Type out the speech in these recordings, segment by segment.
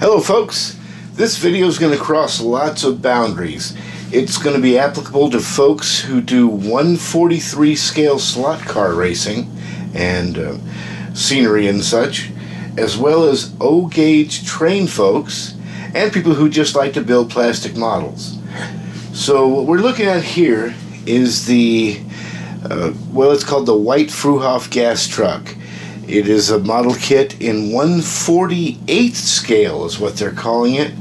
Hello folks, this video is going to cross lots of boundaries. It's going to be applicable to folks who do 1/43 scale slot car racing and scenery and such, as well as O-gauge train folks and people who just like to build plastic models. So what we're looking at here is the, it's called the White Fruehauf gas truck. It is a model kit in 1/48 scale is what they're calling it,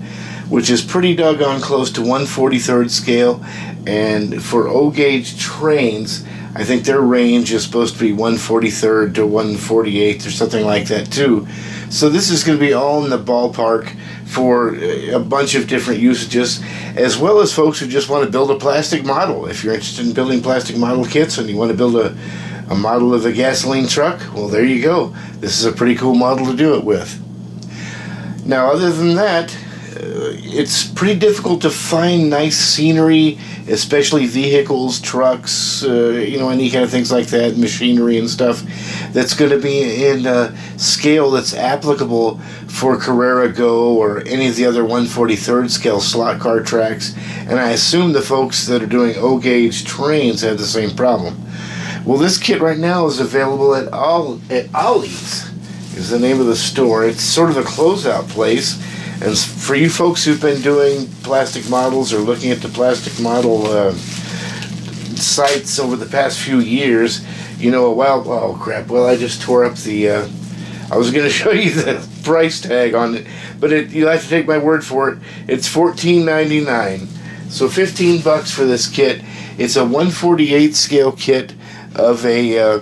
which is pretty doggone close to 1/43 scale. And for O-gauge trains, I think their range is supposed to be 1/43 to 1/48 or something like that too. So this is going to be all in the ballpark for a bunch of different usages, as well as folks who just want to build a plastic model. If you're interested in building plastic model kits and you want to build a model of a gasoline truck, well, there you go. This is a pretty cool model to do it with. Now, other than that, it's pretty difficult to find nice scenery, especially vehicles, trucks, any kind of things like that, machinery and stuff, that's going to be in a scale that's applicable for Carrera Go or any of the other 1/43 scale slot car tracks. And I assume the folks that are doing O-gauge trains have the same problem. Well, this kit right now is available at Ollie's, is the name of the store. It's sort of a closeout place. And for you folks who've been doing plastic models or looking at the plastic model sites over the past few years, I just tore up the, I was going to show you the price tag on it, but you'll have to take my word for it. It's $14.99. So $15 for this kit. It's a 1/48 scale kit of a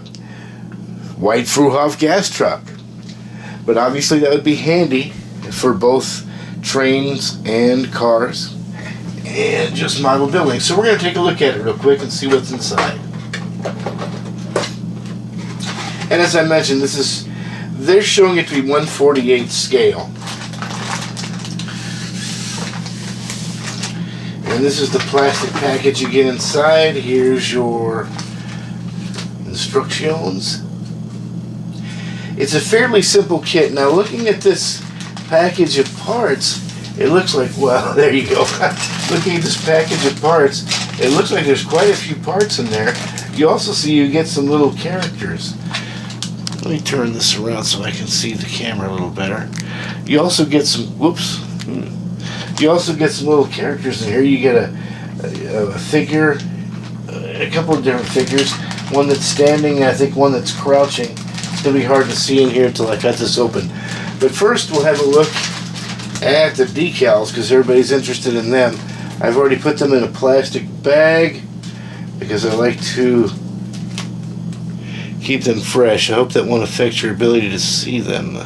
White Fruehauf gas truck. But obviously that would be handy for both trains and cars and just model building. So we're going to take a look at it real quick and see what's inside. And as I mentioned, they're showing it to be 1/48 scale. And this is the plastic package you get inside. Here's your instructions. It's a fairly simple kit. Now, looking at this package of parts, it looks like, well, there you go. Looking at this package of parts, it looks like there's quite a few parts in there. You also see you get some little characters. Let me turn this around so I can see the camera a little better. You also get some, you also get some little characters in here. You get a figure, a couple of different figures. One that's standing, and I think one that's crouching. It's going to be hard to see in here until I cut this open. But first we'll have a look at the decals because everybody's interested in them. I've already put them in a plastic bag because I like to keep them fresh. I hope that won't affect your ability to see them.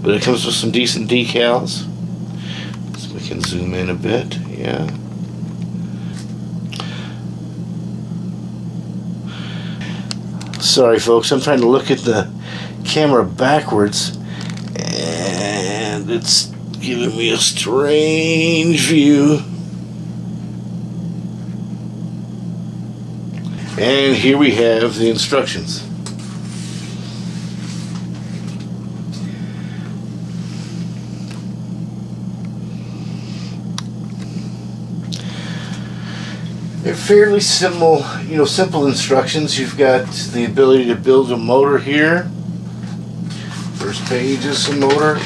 But it comes with some decent decals. So we can zoom in a bit, yeah. Sorry folks, I'm trying to look at the camera backwards and it's giving me a strange view. And here we have the instructions. They're fairly simple instructions. You've got the ability to build a motor here. First page is some motor.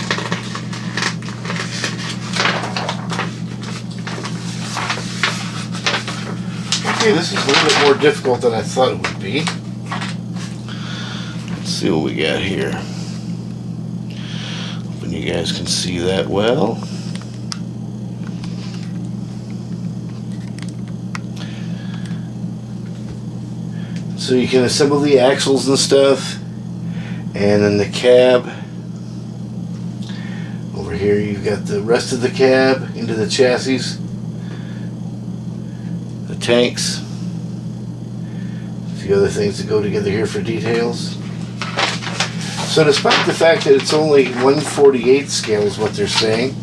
Okay, this is a little bit more difficult than I thought it would be. Let's see what we got here. Hoping you guys can see that well. So you can assemble the axles and stuff, and then the cab. Over here you've got the rest of the cab into the chassis, the tanks, a few other things that go together here for details. So despite the fact that it's only 1/48 scale is what they're saying,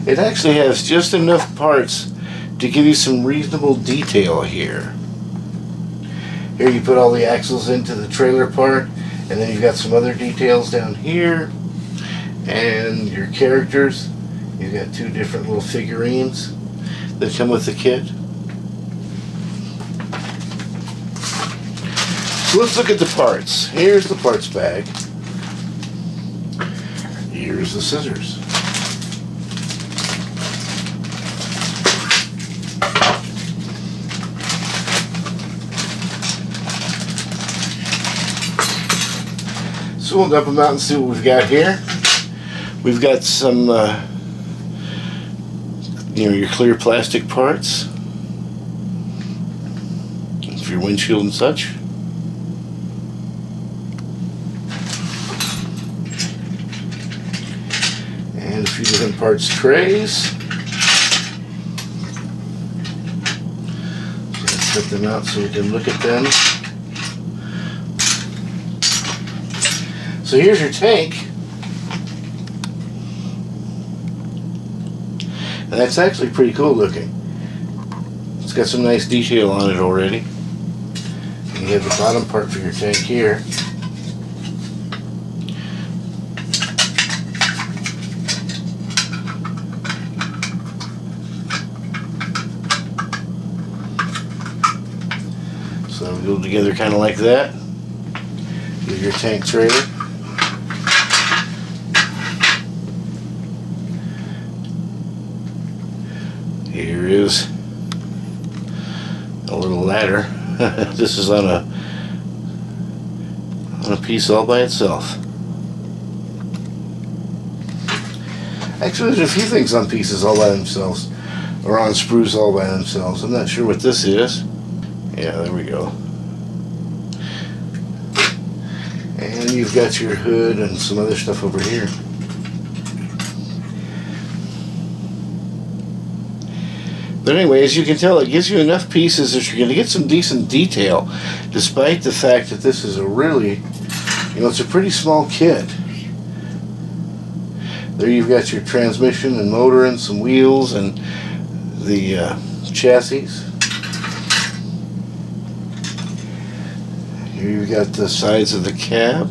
it actually has just enough parts to give you some reasonable detail here. Here you put all the axles into the trailer part, and then you've got some other details down here, and your characters You've got two different little figurines that come with the kit. So let's look at the parts. Here's the parts bag. Here's the scissors. So we'll dump them out and see what we've got here. We've got some, your clear plastic parts for your windshield and such. And a few different parts trays. So let's set them out so we can look at them. So here's your tank. And that's actually pretty cool looking. It's got some nice detail on it already. And you have the bottom part for your tank here. So that'll go together kind of like that. Here's your tank trailer. Here is a little ladder. This is on a piece all by itself. Actually, there's a few things on pieces all by themselves, or on sprues all by themselves. I'm not sure what this is. Yeah, there we go. And you've got your hood and some other stuff over here. But anyway, as you can tell, it gives you enough pieces that you're going to get some decent detail, despite the fact that this is a really, it's a pretty small kit. There you've got your transmission and motor and some wheels and the chassis. Here you've got the sides of the cab.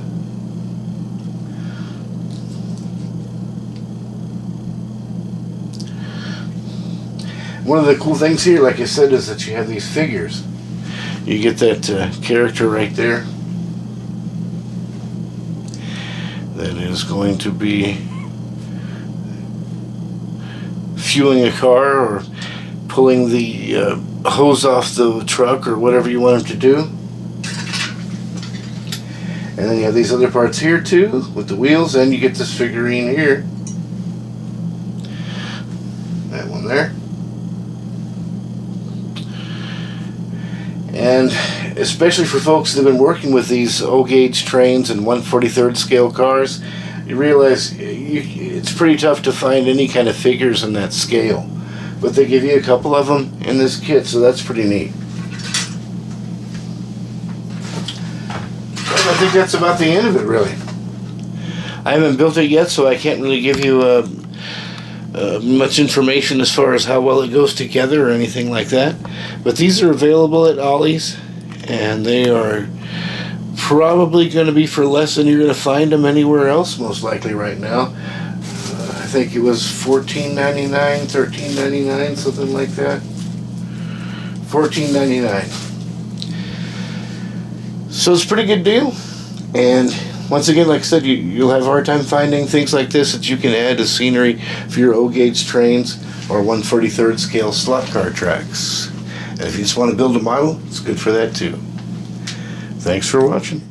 One of the cool things here, like I said, is that you have these figures. You get that character right there. That is going to be fueling a car or pulling the hose off the truck or whatever you want him to do. And then you have these other parts here too with the wheels, and you get this figurine here. That one there. And especially for folks that have been working with these O-gauge trains and 1/43rd scale cars, you realize it's pretty tough to find any kind of figures in that scale. But they give you a couple of them in this kit, so that's pretty neat. Well, I think that's about the end of it, really. I haven't built it yet, so I can't really give you much information as far as how well it goes together or anything like that. But these are available at Ollie's, and they are probably going to be for less than you're going to find them anywhere else, most likely right now. I think it was $14.99, $13.99, something like that. $14.99. So it's a pretty good deal. And once again, like I said, you'll have a hard time finding things like this that you can add as scenery for your O-gauge trains or 1/43rd scale slot car tracks. And if you just want to build a model, it's good for that too. Thanks for watching.